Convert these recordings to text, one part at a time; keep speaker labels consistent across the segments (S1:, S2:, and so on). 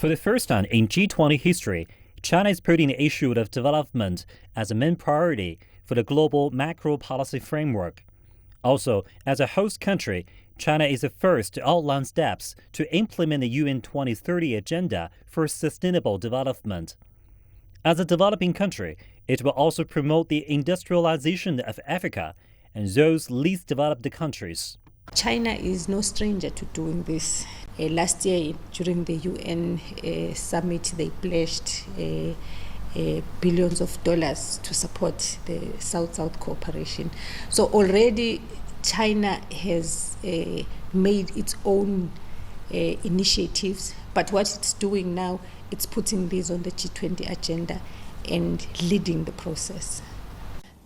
S1: For the first time in G20 history, China is putting the issue of development as a main priority for the global macro policy framework. Also, as a host country, China is the first to outline steps to implement the UN 2030 Agenda for Sustainable Development. As a developing country, it will also promote the industrialization of Africa and those least developed countries.
S2: China is no stranger to doing this. Last year, during the UN summit, they pledged billions of dollars to support the South-South cooperation. So already China has made its own initiatives, but what it's doing now, it's putting this on the G20 agenda and leading the process.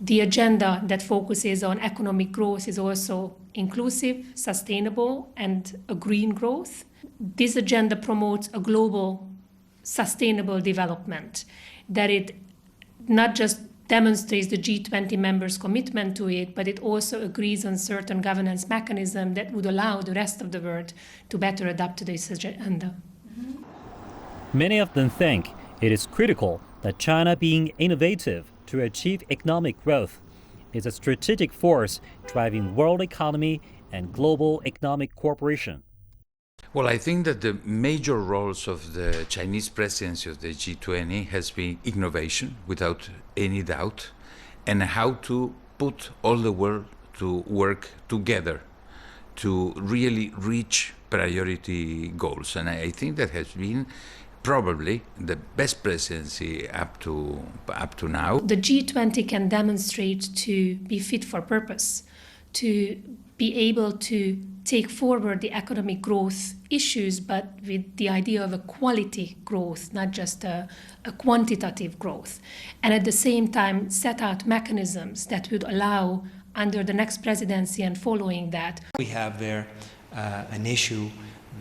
S3: The agenda that focuses on economic growth is also inclusive, sustainable, and a green growth. This agenda promotes a global sustainable development, that it not just demonstrates the G20 members' commitment to it, but it also agrees on certain governance mechanisms that would allow the rest of the world to better adapt to this agenda.
S1: Many of them think it is critical that China being innovative to achieve economic growth is a strategic force driving world economy and global economic cooperation.
S4: Well, I think that the major roles of the Chinese presidency of the G20 has been innovation, without any doubt, and how to put all the world to work together to really reach priority goals. And I think that has been probably the best presidency up to now.
S3: The G20 can demonstrate to be fit for purpose, to be able to take forward the economic growth issues, but with the idea of a quality growth, not just a quantitative growth. And at the same time, set out mechanisms that would allow, under the next presidency and following that.
S5: We have there an issue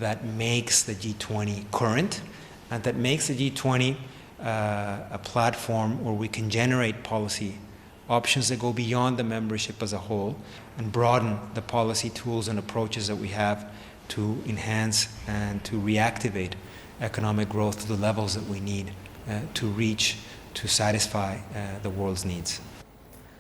S5: that makes the G20 current, and that makes the G20 a platform where we can generate policy options that go beyond the membership as a whole and broaden the policy tools and approaches that we have to enhance and to reactivate economic growth to the levels that we need to reach to satisfy the world's needs.